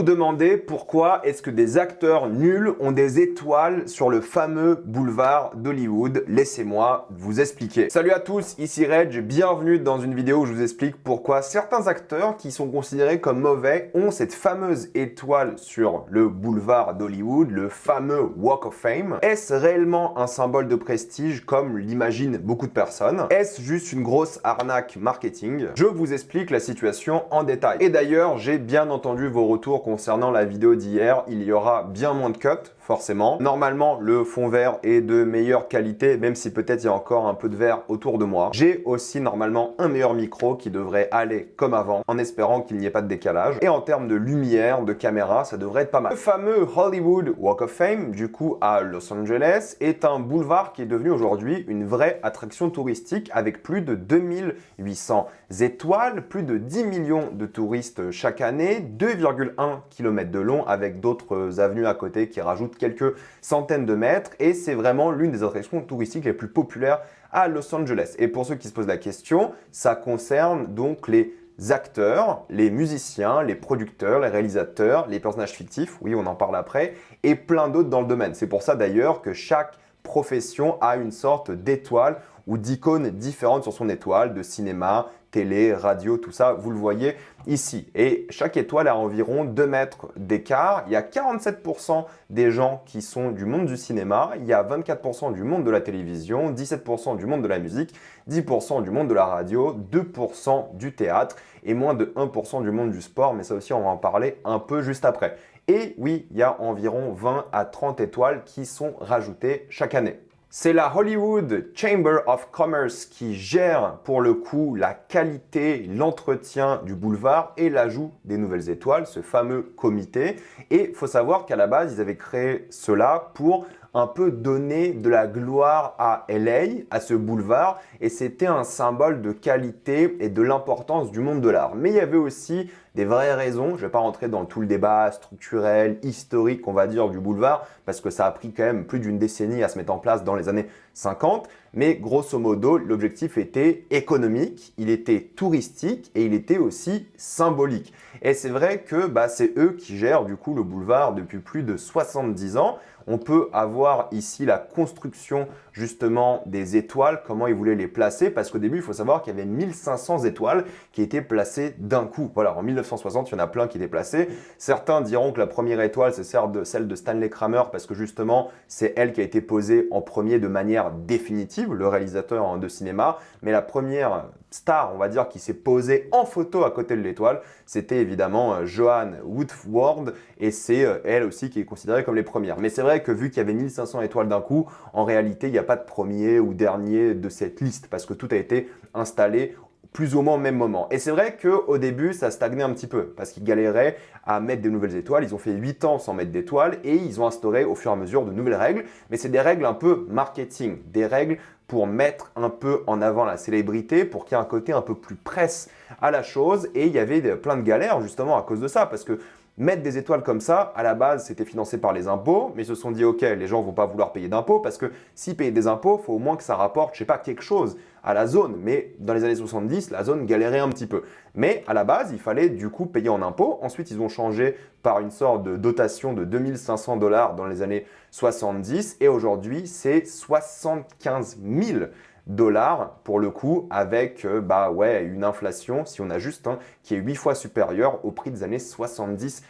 demandez pourquoi est-ce que des acteurs nuls ont des étoiles sur le fameux boulevard d'Hollywood. Laissez-moi vous expliquer. Salut à tous, ici Reg, bienvenue dans une vidéo où je vous explique pourquoi certains acteurs qui sont considérés comme mauvais ont cette fameuse étoile sur le boulevard d'Hollywood, le fameux Walk of Fame. Est-ce réellement un symbole de prestige comme l'imaginent beaucoup de personnes? Est-ce juste une grosse arnaque marketing? Je vous explique la situation en détail. Et d'ailleurs, j'ai bien entendu vos retours concernant la vidéo d'hier. Il y aura bien moins de cuts, forcément. Normalement, le fond vert est de meilleure qualité, même si peut-être il y a encore un peu de vert autour de moi. J'ai aussi normalement un meilleur micro qui devrait aller comme avant, en espérant qu'il n'y ait pas de décalage. Et en termes de lumière, de caméra, ça devrait être pas mal. Le fameux Hollywood Walk of Fame, du coup à Los Angeles, est un boulevard qui est devenu aujourd'hui une vraie attraction touristique avec plus de 2800 étoiles, plus de 10 millions de touristes chaque année, 2,1 km de long avec d'autres avenues à côté qui rajoutent quelques centaines de mètres, et c'est vraiment l'une des attractions touristiques les plus populaires à Los Angeles. Et pour ceux qui se posent la question, ça concerne donc les acteurs, les musiciens, les producteurs, les réalisateurs, les personnages fictifs, oui on en parle après, et plein d'autres dans le domaine. C'est pour ça d'ailleurs que chaque profession a une sorte d'étoile ou d'icône différente sur son étoile, de cinéma, télé, radio, tout ça, vous le voyez ici. Et chaque étoile a environ 2 mètres d'écart. Il y a 47% des gens qui sont du monde du cinéma, il y a 24% du monde de la télévision, 17% du monde de la musique, 10% du monde de la radio, 2% du théâtre et moins de 1% du monde du sport, mais ça aussi on va en parler un peu juste après. Et oui, il y a environ 20 à 30 étoiles qui sont rajoutées chaque année. C'est la Hollywood Chamber of Commerce qui gère pour le coup la qualité, l'entretien du boulevard et l'ajout des nouvelles étoiles, ce fameux comité. Et il faut savoir qu'à la base, ils avaient créé cela pour un peu donner de la gloire à LA, à ce boulevard, et c'était un symbole de qualité et de l'importance du monde de l'art. Mais il y avait aussi des vraies raisons, je ne vais pas rentrer dans tout le débat structurel, historique, on va dire, du boulevard, parce que ça a pris quand même plus d'une décennie à se mettre en place dans les années 50, mais grosso modo, l'objectif était économique, il était touristique et il était aussi symbolique. Et c'est vrai que c'est eux qui gèrent du coup le boulevard depuis plus de 70 ans. On peut avoir ici la construction justement des étoiles, comment ils voulaient les placer, parce qu'au début, il faut savoir qu'il y avait 1500 étoiles qui étaient placées d'un coup. Voilà, en 1960, il y en a plein qui étaient placées. Certains diront que la première étoile, c'est celle de Stanley Kramer, parce que justement, c'est elle qui a été posée en premier de manière définitive, le réalisateur de cinéma. Mais la première star, on va dire, qui s'est posée en photo à côté de l'étoile, c'était évidemment Joan Woodward, et c'est elle aussi qui est considérée comme les premières. Mais c'est vrai que vu qu'il y avait 1500 étoiles d'un coup, en réalité, il n'y a pas de premier ou dernier de cette liste, parce que tout a été installé plus ou moins au même moment. Et c'est vrai qu'au début, ça stagnait un petit peu, parce qu'ils galéraient à mettre des nouvelles étoiles. Ils ont fait 8 ans sans mettre d'étoiles, et ils ont instauré au fur et à mesure de nouvelles règles. Mais c'est des règles un peu marketing, des règles pour mettre un peu en avant la célébrité, pour qu'il y ait un côté un peu plus presse à la chose. Et il y avait plein de galères justement à cause de ça, parce que mettre des étoiles comme ça, à la base, c'était financé par les impôts, mais ils se sont dit, ok, les gens ne vont pas vouloir payer d'impôts, parce que s'ils payent des impôts, il faut au moins que ça rapporte, je sais pas, quelque chose à la zone. Mais dans les années 70, la zone galérait un petit peu. Mais à la base, il fallait du coup payer en impôts. Ensuite, ils ont changé par une sorte de dotation de 2500 $ dans les années 70. Et aujourd'hui, c'est 75 000 $ pour le coup, avec une inflation, si on ajuste, qui est 8 fois supérieure au prix des années 70-80.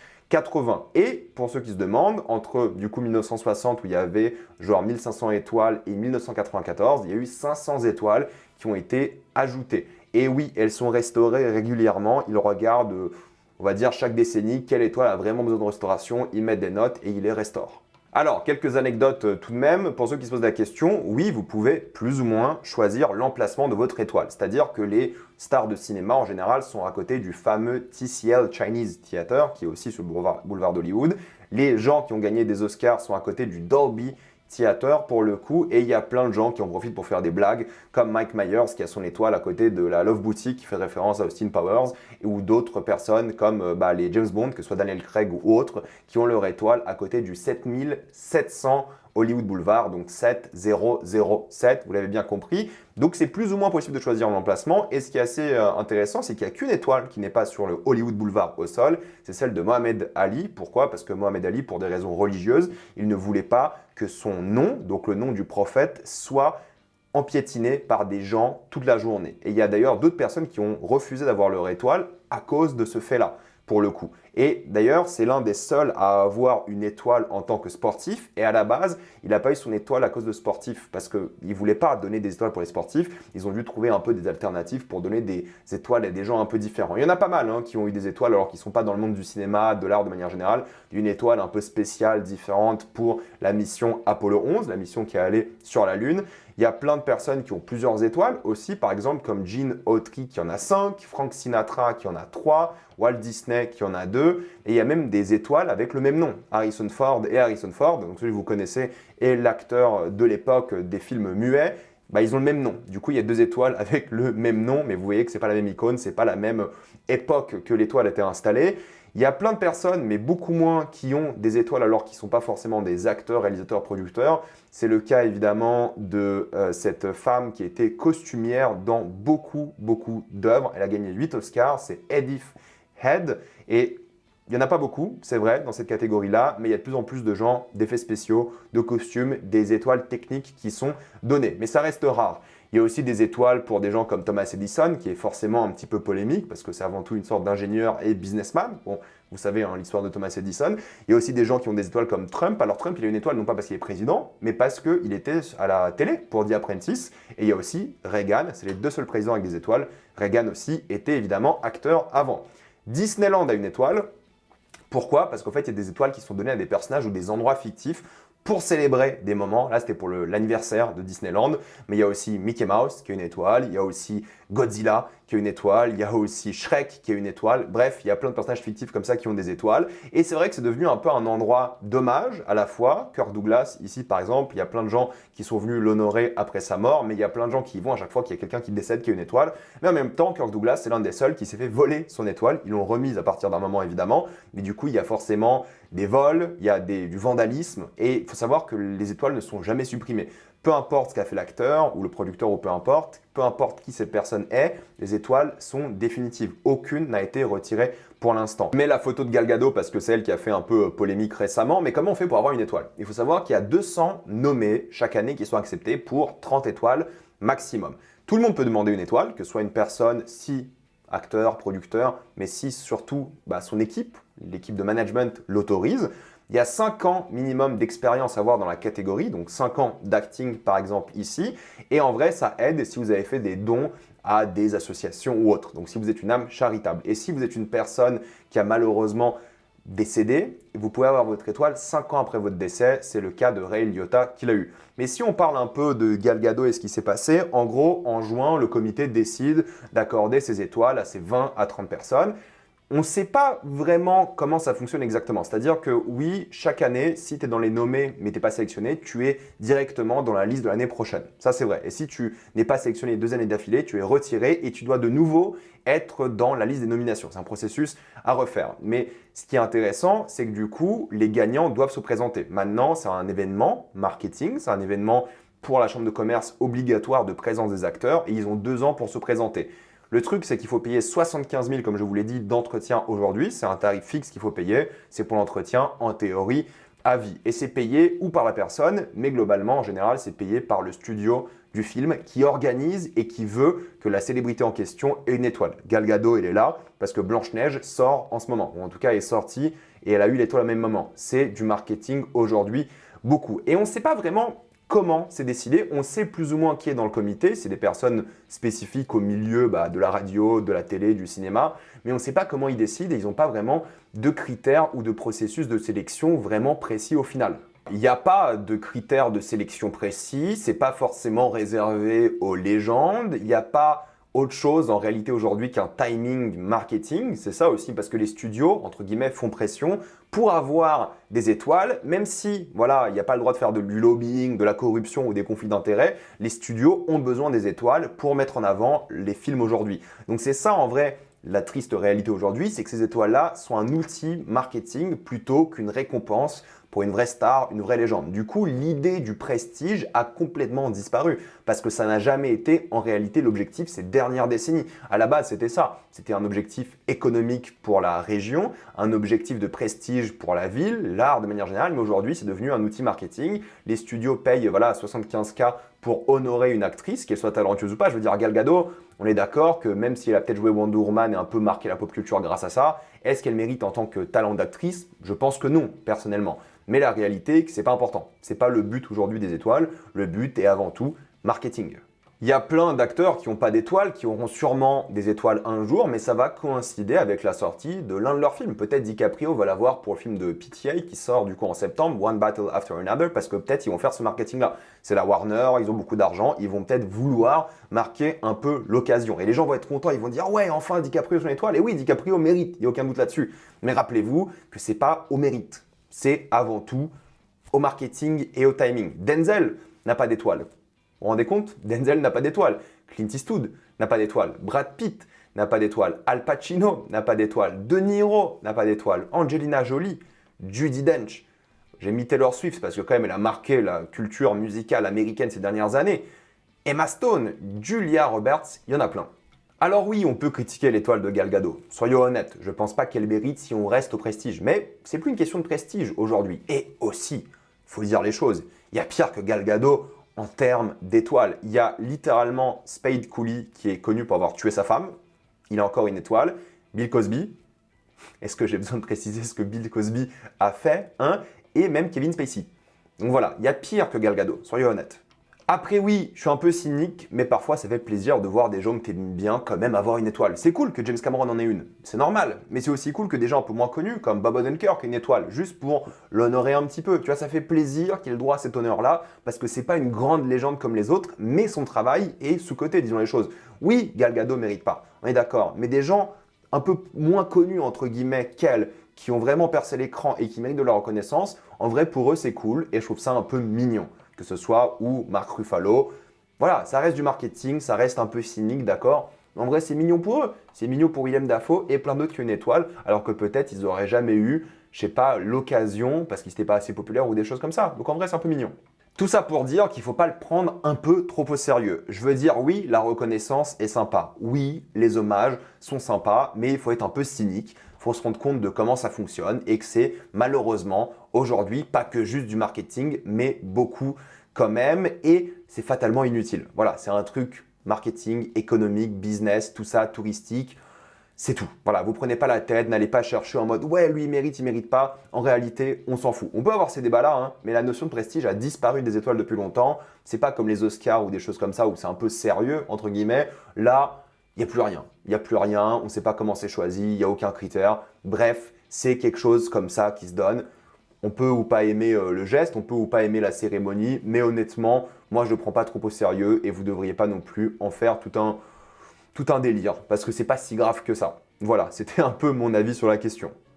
Et pour ceux qui se demandent, entre du coup 1960 où il y avait genre 1500 étoiles et 1994, il y a eu 500 étoiles qui ont été ajoutées. Et oui, elles sont restaurées régulièrement. Ils regardent, on va dire chaque décennie, quelle étoile a vraiment besoin de restauration. Ils mettent des notes et ils les restaurent. Alors, quelques anecdotes tout de même. Pour ceux qui se posent la question, oui, vous pouvez plus ou moins choisir l'emplacement de votre étoile. C'est-à-dire que les stars de cinéma, en général, sont à côté du fameux TCL Chinese Theater, qui est aussi sur le boulevard d'Hollywood. Les gens qui ont gagné des Oscars sont à côté du Dolby Theater pour le coup, et il y a plein de gens qui en profitent pour faire des blagues, comme Mike Myers qui a son étoile à côté de la Love Boutique qui fait référence à Austin Powers, ou d'autres personnes comme les James Bond, que ce soit Daniel Craig ou autres, qui ont leur étoile à côté du 7700 Hollywood Boulevard, donc 7007, vous l'avez bien compris. Donc c'est plus ou moins possible de choisir l'emplacement. Et ce qui est assez intéressant, c'est qu'il n'y a qu'une étoile qui n'est pas sur le Hollywood Boulevard au sol, c'est celle de Mohamed Ali. Pourquoi? Parce que Mohamed Ali, pour des raisons religieuses, il ne voulait pas que son nom, donc le nom du prophète, soit empiétiné par des gens toute la journée. Et il y a d'ailleurs d'autres personnes qui ont refusé d'avoir leur étoile à cause de ce fait-là, pour le coup. Et d'ailleurs, c'est l'un des seuls à avoir une étoile en tant que sportif. Et à la base, il n'a pas eu son étoile à cause de sportif parce qu'il ne voulait pas donner des étoiles pour les sportifs. Ils ont dû trouver un peu des alternatives pour donner des étoiles à des gens un peu différents. Il y en a pas mal qui ont eu des étoiles alors qu'ils ne sont pas dans le monde du cinéma, de l'art de manière générale. Une étoile un peu spéciale, différente pour la mission Apollo 11, la mission qui est allée sur la Lune. Il y a plein de personnes qui ont plusieurs étoiles aussi, par exemple comme Gene Autry qui en a 5, Frank Sinatra qui en a 3, Walt Disney qui en a 2, et il y a même des étoiles avec le même nom, Harrison Ford et Harrison Ford, donc celui que vous connaissez est l'acteur de l'époque des films muets, ils ont le même nom. Du coup, il y a 2 étoiles avec le même nom, mais vous voyez que ce n'est pas la même icône, ce n'est pas la même époque que l'étoile a été installée. Il y a plein de personnes, mais beaucoup moins, qui ont des étoiles alors qu'ils ne sont pas forcément des acteurs, réalisateurs, producteurs. C'est le cas évidemment de cette femme qui était costumière dans beaucoup d'œuvres. Elle a gagné 8 Oscars, c'est Edith Head. Et il n'y en a pas beaucoup, c'est vrai, dans cette catégorie-là, mais il y a de plus en plus de gens, d'effets spéciaux, de costumes, des étoiles techniques qui sont données. Mais ça reste rare. Il y a aussi des étoiles pour des gens comme Thomas Edison, qui est forcément un petit peu polémique, parce que c'est avant tout une sorte d'ingénieur et businessman. Bon, vous savez l'histoire de Thomas Edison. Il y a aussi des gens qui ont des étoiles comme Trump. Alors Trump, il a une étoile non pas parce qu'il est président, mais parce qu'il était à la télé pour The Apprentice. Et il y a aussi Reagan, c'est les 2 seuls présidents avec des étoiles. Reagan aussi était évidemment acteur avant. Disneyland a une étoile. Pourquoi? Parce qu'en fait, il y a des étoiles qui sont données à des personnages ou des endroits fictifs pour célébrer des moments. Là, c'était pour l'anniversaire de Disneyland, mais il y a aussi Mickey Mouse qui a une étoile, il y a aussi Godzilla qui a une étoile, il y a aussi Shrek qui a une étoile. Bref, il y a plein de personnages fictifs comme ça qui ont des étoiles. Et c'est vrai que c'est devenu un peu un endroit d'hommage à la fois. Kirk Douglas, ici par exemple, il y a plein de gens qui sont venus l'honorer après sa mort, mais il y a plein de gens qui y vont à chaque fois qu'il y a quelqu'un qui décède qui a une étoile. Mais en même temps, Kirk Douglas, c'est l'un des seuls qui s'est fait voler son étoile. Ils l'ont remise à partir d'un moment évidemment, mais du coup, il y a forcément des vols, il y a du vandalisme, et il faut savoir que les étoiles ne sont jamais supprimées. Peu importe ce qu'a fait l'acteur ou le producteur ou peu importe qui cette personne est, les étoiles sont définitives. Aucune n'a été retirée pour l'instant. Je mets la photo de Gal Gadot parce que c'est elle qui a fait un peu polémique récemment, mais comment on fait pour avoir une étoile? Il faut savoir qu'il y a 200 nommés chaque année qui sont acceptés pour 30 étoiles maximum. Tout le monde peut demander une étoile, que ce soit une personne, si acteur, producteur, mais si surtout son équipe, l'équipe de management l'autorise. Il y a 5 ans minimum d'expérience à avoir dans la catégorie, donc 5 ans d'acting par exemple ici. Et en vrai, ça aide si vous avez fait des dons à des associations ou autres. Donc si vous êtes une âme charitable. Et si vous êtes une personne qui a malheureusement décédé, vous pouvez avoir votre étoile 5 ans après votre décès. C'est le cas de Ray Liotta qui l'a eu. Mais si on parle un peu de Gal Gadot et ce qui s'est passé, en gros, en juin, le comité décide d'accorder ses étoiles à ces 20 à 30 personnes. On ne sait pas vraiment comment ça fonctionne exactement. C'est-à-dire que oui, chaque année, si tu es dans les nommés mais tu n'es pas sélectionné, tu es directement dans la liste de l'année prochaine. Ça, c'est vrai. Et si tu n'es pas sélectionné 2 années d'affilée, tu es retiré et tu dois de nouveau être dans la liste des nominations. C'est un processus à refaire. Mais ce qui est intéressant, c'est que du coup, les gagnants doivent se présenter. Maintenant, c'est un événement marketing, c'est un événement pour la chambre de commerce obligatoire de présence des acteurs et ils ont 2 ans pour se présenter. Le truc, c'est qu'il faut payer 75 000, comme je vous l'ai dit, d'entretien aujourd'hui. C'est un tarif fixe qu'il faut payer. C'est pour l'entretien, en théorie, à vie. Et c'est payé ou par la personne, mais globalement, en général, c'est payé par le studio du film qui organise et qui veut que la célébrité en question ait une étoile. Gal Gadot, elle est là parce que Blanche-Neige sort en ce moment. Ou en tout cas, elle est sortie et elle a eu l'étoile au même moment. C'est du marketing aujourd'hui, beaucoup. Et on ne sait pas vraiment comment c'est décidé. On sait plus ou moins qui est dans le comité. C'est des personnes spécifiques au milieu de la radio, de la télé, du cinéma. Mais on ne sait pas comment ils décident et ils n'ont pas vraiment de critères ou de processus de sélection vraiment précis au final. Il n'y a pas de critères de sélection précis. Ce n'est pas forcément réservé aux légendes. Il n'y a pas autre chose en réalité aujourd'hui qu'un timing marketing. C'est ça aussi parce que les studios, entre guillemets, font pression pour avoir des étoiles, même si voilà, il n'y a pas le droit de faire du lobbying, de la corruption ou des conflits d'intérêts, les studios ont besoin des étoiles pour mettre en avant les films aujourd'hui. Donc c'est ça en vrai la triste réalité aujourd'hui, c'est que ces étoiles-là sont un outil marketing plutôt qu'une récompense pour une vraie star, une vraie légende. Du coup, l'idée du prestige a complètement disparu parce que ça n'a jamais été en réalité l'objectif ces dernières décennies. À la base, c'était ça. C'était un objectif économique pour la région, un objectif de prestige pour la ville, l'art de manière générale, mais aujourd'hui, c'est devenu un outil marketing. Les studios payent 75K pour honorer une actrice, qu'elle soit talentueuse ou pas. Je veux dire, Gal Gadot, on est d'accord que même si elle a peut-être joué Wonder Woman et un peu marqué la pop culture grâce à ça, est-ce qu'elle mérite en tant que talent d'actrice? Je pense que non, personnellement. Mais la réalité, c'est que c'est pas important. C'est pas le but aujourd'hui des étoiles. Le but est avant tout marketing. Il y a plein d'acteurs qui n'ont pas d'étoiles, qui auront sûrement des étoiles un jour, mais ça va coïncider avec la sortie de l'un de leurs films. Peut-être DiCaprio va l'avoir pour le film de PTA qui sort du coup en septembre, One Battle After Another, parce que peut-être ils vont faire ce marketing-là. C'est la Warner, ils ont beaucoup d'argent, ils vont peut-être vouloir marquer un peu l'occasion. Et les gens vont être contents, ils vont dire ouais, enfin DiCaprio son étoile. Et oui, DiCaprio mérite, il n'y a aucun doute là-dessus. Mais rappelez-vous que c'est pas au mérite, c'est avant tout au marketing et au timing. Denzel n'a pas d'étoile. Vous vous rendez compte? Denzel n'a pas d'étoile. Clint Eastwood n'a pas d'étoile. Brad Pitt n'a pas d'étoile. Al Pacino n'a pas d'étoile. De Niro n'a pas d'étoile. Angelina Jolie, Judi Dench. J'ai mis Taylor Swift parce que quand même elle a marqué la culture musicale américaine ces dernières années. Emma Stone, Julia Roberts, il y en a plein. Alors oui, on peut critiquer l'étoile de Gal Gadot. Soyons honnêtes, je ne pense pas qu'elle mérite si on reste au prestige. Mais c'est plus une question de prestige aujourd'hui. Et aussi, il faut dire les choses, il y a pire que Gal Gadot en termes d'étoiles. Il y a littéralement Spade Cooley qui est connu pour avoir tué sa femme. Il a encore une étoile. Bill Cosby. Est-ce que j'ai besoin de préciser ce que Bill Cosby a fait, hein? Et même Kevin Spacey. Donc voilà, il y a pire que Gal Gadot, soyons honnêtes. Après oui, je suis un peu cynique, mais parfois ça fait plaisir de voir des gens que t'aimes bien quand même avoir une étoile. C'est cool que James Cameron en ait une, c'est normal. Mais c'est aussi cool que des gens un peu moins connus, comme Bob Odenkirk ait une étoile, juste pour l'honorer un petit peu. Tu vois, ça fait plaisir qu'il ait le droit à cet honneur-là, parce que c'est pas une grande légende comme les autres, mais son travail est sous-coté, disons les choses. Oui, Gal Gadot mérite pas, on est d'accord, mais des gens un peu moins connus, entre guillemets, qu'elle, qui ont vraiment percé l'écran et qui méritent de la reconnaissance, en vrai, pour eux, c'est cool, et je trouve ça un peu mignon. Que ce soit ou Mark Ruffalo. Voilà, ça reste du marketing, ça reste un peu cynique, d'accord? En vrai, c'est mignon pour eux. C'est mignon pour Willem Dafoe et plein d'autres qui ont une étoile, alors que peut-être ils n'auraient jamais eu, je sais pas, l'occasion, parce qu'ils n'étaient pas assez populaires ou des choses comme ça. Donc en vrai, c'est un peu mignon. Tout ça pour dire qu'il ne faut pas le prendre un peu trop au sérieux. Je veux dire, oui, la reconnaissance est sympa. Oui, les hommages sont sympas, mais il faut être un peu cynique. Il faut se rendre compte de comment ça fonctionne et que c'est malheureusement aujourd'hui pas que juste du marketing, mais beaucoup quand même. Et c'est fatalement inutile. Voilà, c'est un truc marketing, économique, business, tout ça, touristique. C'est tout. Voilà, vous prenez pas la tête, n'allez pas chercher en mode ouais, lui il mérite pas. En réalité, on s'en fout. On peut avoir ces débats-là, hein, mais la notion de prestige a disparu des étoiles depuis longtemps. C'est pas comme les Oscars ou des choses comme ça où c'est un peu sérieux, entre guillemets. Là, il n'y a plus rien. Il n'y a plus rien, on ne sait pas comment c'est choisi, il n'y a aucun critère. Bref, c'est quelque chose comme ça qui se donne. On peut ou pas aimer le geste, on peut ou pas aimer la cérémonie, mais honnêtement, moi je ne le prends pas trop au sérieux et vous ne devriez pas non plus en faire tout un délire, parce que c'est pas si grave que ça. Voilà, c'était un peu mon avis sur la question.